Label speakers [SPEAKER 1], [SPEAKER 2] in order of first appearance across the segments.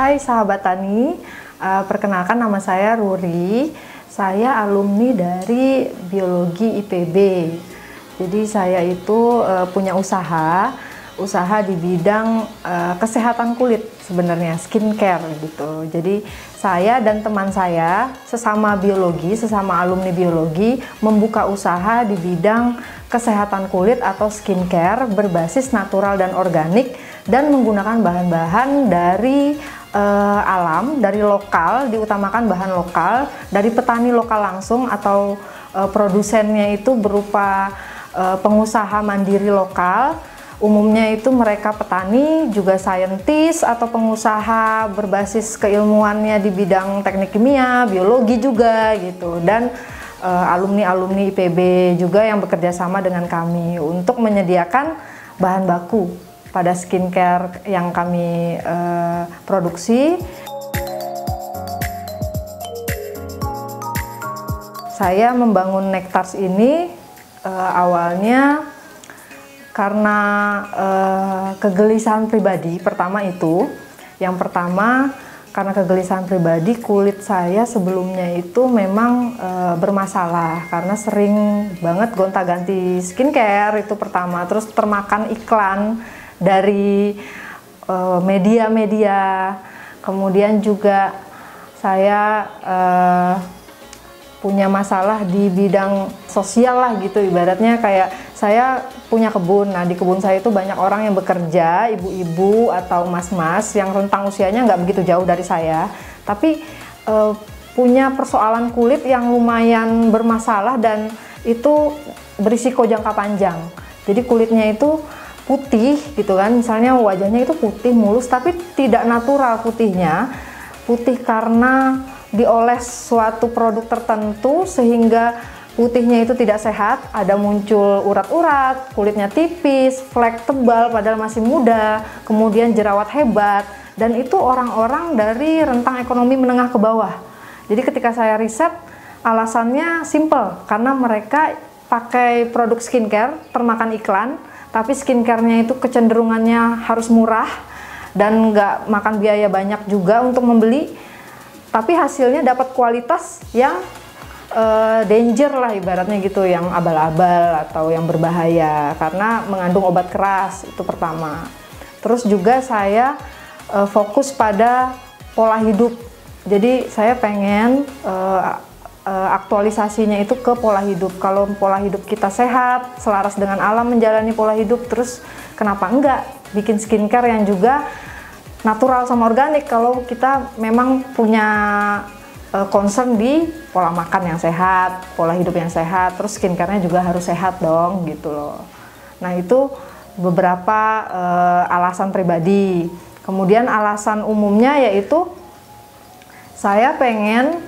[SPEAKER 1] Hai sahabat tani, perkenalkan nama saya Ruri. Saya alumni dari Biologi IPB. Jadi saya itu punya usaha di bidang kesehatan kulit sebenarnya, skincare gitu. Jadi saya dan teman saya sesama alumni biologi membuka usaha di bidang kesehatan kulit atau skincare berbasis natural dan organik dan menggunakan bahan-bahan dari alam, dari lokal, diutamakan bahan lokal dari petani lokal langsung atau produsennya itu berupa pengusaha mandiri lokal. Umumnya itu mereka petani, juga saintis atau pengusaha berbasis keilmuannya di bidang teknik kimia, biologi juga gitu, dan alumni-alumni IPB juga yang bekerja sama dengan kami untuk menyediakan bahan baku pada skincare yang kami produksi. Saya membangun Nectars ini awalnya karena kegelisahan pribadi. Yang pertama karena kegelisahan pribadi, kulit saya sebelumnya itu memang bermasalah karena sering banget gonta-ganti skincare, itu pertama. Terus termakan iklan dari media-media, kemudian juga saya punya masalah di bidang sosial lah gitu, ibaratnya kayak saya punya kebun. Nah di kebun saya itu banyak orang yang bekerja, ibu-ibu atau mas-mas yang rentang usianya nggak begitu jauh dari saya, tapi punya persoalan kulit yang lumayan bermasalah dan itu berisiko jangka panjang. Jadi kulitnya itu putih gitu kan, misalnya wajahnya itu putih mulus tapi tidak natural putihnya, putih karena dioles suatu produk tertentu sehingga putihnya itu tidak sehat, ada muncul urat-urat, kulitnya tipis, flek tebal padahal masih muda, kemudian jerawat hebat, dan itu orang-orang dari rentang ekonomi menengah ke bawah. Jadi ketika saya riset, alasannya simple, karena mereka pakai produk skincare termakan iklan, tapi skincare-nya itu kecenderungannya harus murah dan nggak makan biaya banyak juga untuk membeli, tapi hasilnya dapat kualitas yang danger lah ibaratnya gitu, yang abal-abal atau yang berbahaya karena mengandung obat keras, itu pertama. Terus juga saya fokus pada pola hidup. Jadi saya pengen aktualisasinya itu ke pola hidup. Kalau pola hidup kita sehat, selaras dengan alam, menjalani pola hidup, terus kenapa enggak bikin skincare yang juga natural sama organik kalau kita memang punya concern di pola makan yang sehat, pola hidup yang sehat, terus skincare-nya juga harus sehat dong gitu loh. Nah itu beberapa alasan pribadi. Kemudian alasan umumnya yaitu saya pengen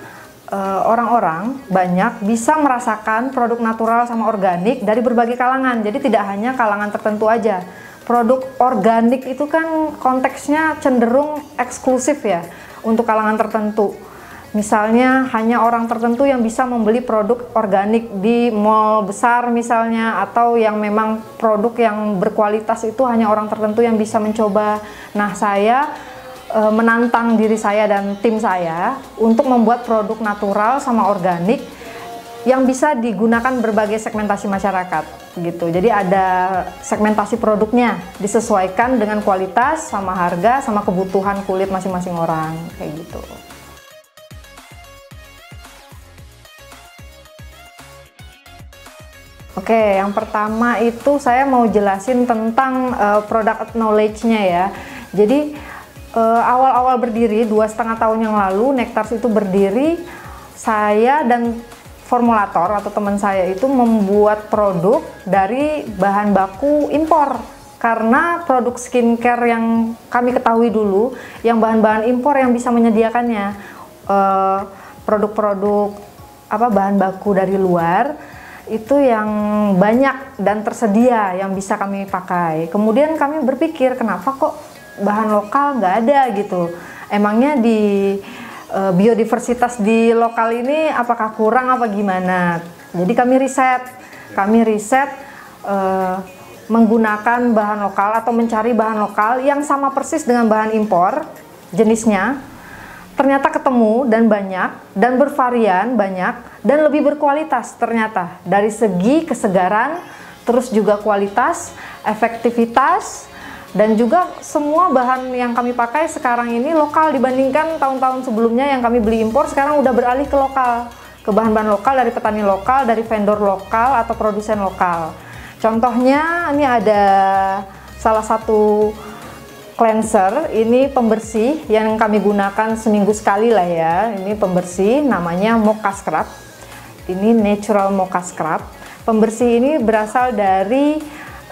[SPEAKER 1] orang-orang banyak bisa merasakan produk natural sama organik dari berbagai kalangan. Jadi tidak hanya kalangan tertentu aja. Produk organik itu kan konteksnya cenderung eksklusif ya untuk kalangan tertentu. Misalnya hanya orang tertentu yang bisa membeli produk organik di mall besar misalnya, atau yang memang produk yang berkualitas itu hanya orang tertentu yang bisa mencoba. Nah saya menantang diri saya dan tim saya untuk membuat produk natural sama organik yang bisa digunakan berbagai segmentasi masyarakat gitu. Jadi ada segmentasi produknya, disesuaikan dengan kualitas sama harga sama kebutuhan kulit masing-masing orang kayak gitu. Oke, yang pertama itu saya mau jelasin tentang product knowledge-nya ya. Jadi awal-awal berdiri 2,5 tahun yang lalu, Nectars itu berdiri, saya dan formulator atau teman saya itu membuat produk dari bahan baku impor. Karena produk skincare yang kami ketahui dulu, yang bahan-bahan impor yang bisa menyediakannya, produk-produk bahan baku dari luar itu yang banyak dan tersedia yang bisa kami pakai. Kemudian kami berpikir, kenapa kok bahan lokal nggak ada gitu? Emangnya di biodiversitas di lokal ini apakah kurang apa gimana? Jadi kami riset menggunakan bahan lokal atau mencari bahan lokal yang sama persis dengan bahan impor, jenisnya, ternyata ketemu dan banyak, dan bervarian banyak, dan lebih berkualitas ternyata. Dari segi kesegaran, terus juga kualitas, efektivitas, dan juga semua bahan yang kami pakai sekarang ini lokal dibandingkan tahun-tahun sebelumnya yang kami beli impor, sekarang udah beralih ke lokal. Ke bahan-bahan lokal, dari petani lokal, dari vendor lokal, atau produsen lokal. Contohnya, ini ada salah satu cleanser, ini pembersih yang kami gunakan seminggu sekali lah ya. Ini pembersih, namanya Mocha Scrub. Ini Natural Mocha Scrub. Pembersih ini berasal dari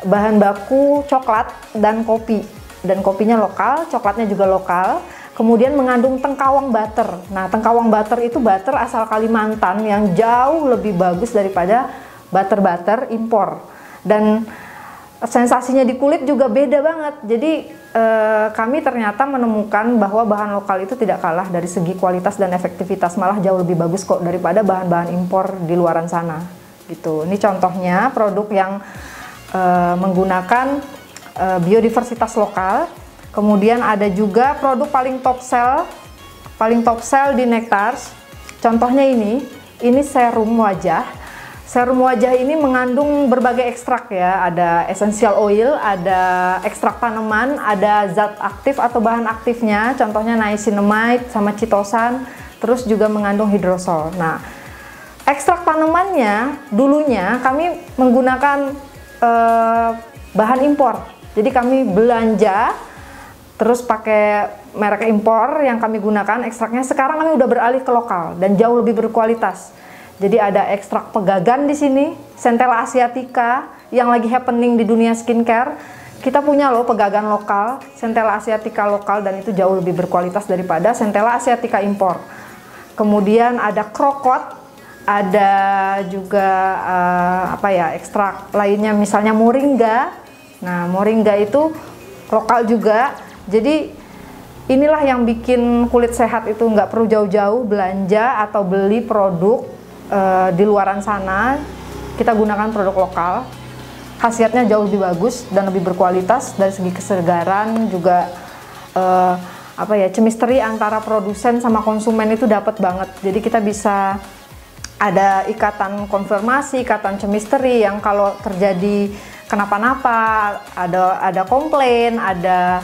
[SPEAKER 1] bahan baku coklat dan kopi. Dan kopinya lokal, coklatnya juga lokal. Kemudian mengandung tengkawang butter. Nah, tengkawang butter itu butter asal Kalimantan yang jauh lebih bagus daripada butter-butter impor. Dan sensasinya di kulit juga beda banget. Jadi kami ternyata menemukan bahwa bahan lokal itu tidak kalah dari segi kualitas dan efektivitas, malah jauh lebih bagus kok daripada bahan-bahan impor di luaran sana. Gitu. Ini contohnya produk yang menggunakan biodiversitas lokal. Kemudian ada juga produk paling top sell di Nectars. Contohnya ini serum wajah. Serum wajah ini mengandung berbagai ekstrak ya, ada essential oil, ada ekstrak tanaman, ada zat aktif atau bahan aktifnya, contohnya niacinamide sama chitosan, terus juga mengandung hidrosol. Nah, ekstrak tanamannya dulunya kami menggunakan bahan impor, jadi kami belanja terus pakai merek impor yang kami gunakan ekstraknya. Sekarang kami udah beralih ke lokal dan jauh lebih berkualitas. Jadi ada ekstrak pegagan di sini, Centella asiatica yang lagi happening di dunia skincare. Kita punya loh pegagan lokal, Centella asiatica lokal, dan itu jauh lebih berkualitas daripada Centella asiatica impor. Kemudian ada krokot, ada juga ekstrak lainnya, misalnya moringa. Nah, moringa itu lokal juga. Jadi inilah yang bikin kulit sehat itu nggak perlu jauh-jauh belanja atau beli produk di luaran sana. Kita gunakan produk lokal, khasiatnya jauh lebih bagus dan lebih berkualitas. Dari segi kesegaran juga chemistry antara produsen sama konsumen itu dapat banget. Jadi kita bisa ada ikatan konfirmasi, ikatan chemistry yang kalau terjadi kenapa-napa, ada komplain, ada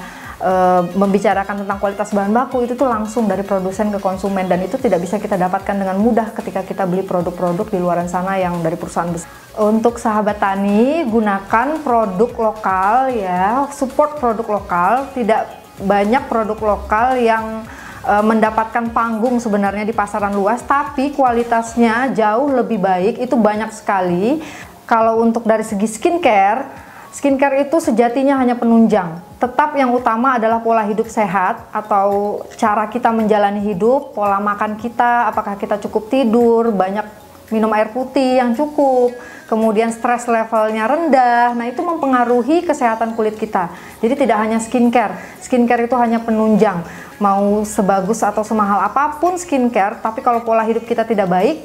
[SPEAKER 1] membicarakan tentang kualitas bahan baku, itu tuh langsung dari produsen ke konsumen, dan itu tidak bisa kita dapatkan dengan mudah ketika kita beli produk-produk di luaran sana yang dari perusahaan besar. Untuk sahabat tani, gunakan produk lokal ya, support produk lokal. Tidak banyak produk lokal yang mendapatkan panggung sebenarnya di pasaran luas, tapi kualitasnya jauh lebih baik, itu banyak sekali. Kalau untuk dari segi skincare itu sejatinya hanya penunjang. Tetap yang utama adalah pola hidup sehat atau cara kita menjalani hidup, pola makan kita, apakah kita cukup tidur, banyak minum air putih yang cukup, kemudian stres levelnya rendah. Nah, itu mempengaruhi kesehatan kulit kita. Jadi tidak hanya skincare itu hanya penunjang. Mau sebagus atau semahal apapun skincare, tapi kalau pola hidup kita tidak baik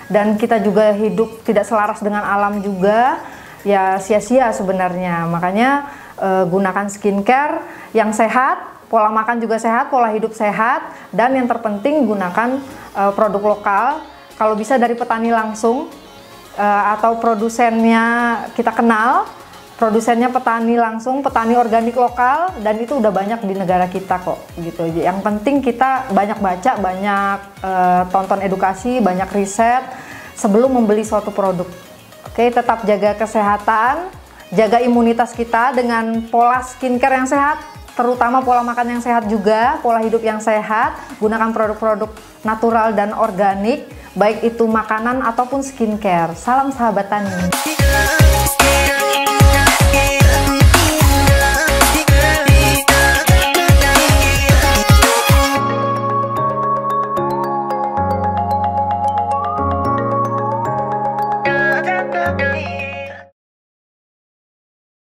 [SPEAKER 1] dan kita juga hidup tidak selaras dengan alam juga, ya sia-sia sebenarnya. Makanya gunakan skincare yang sehat, pola makan juga sehat, pola hidup sehat, dan yang terpenting gunakan produk lokal. Kalau bisa dari petani langsung, atau produsennya kita kenal, produsennya petani langsung, petani organik lokal, dan itu udah banyak di negara kita kok gitu. Yang penting kita banyak baca, banyak tonton edukasi, banyak riset sebelum membeli suatu produk. Oke, tetap jaga kesehatan, jaga imunitas kita dengan pola skincare yang sehat, terutama pola makan yang sehat juga, pola hidup yang sehat, gunakan produk-produk natural dan organik, baik itu makanan ataupun skincare. Salam sahabat tani.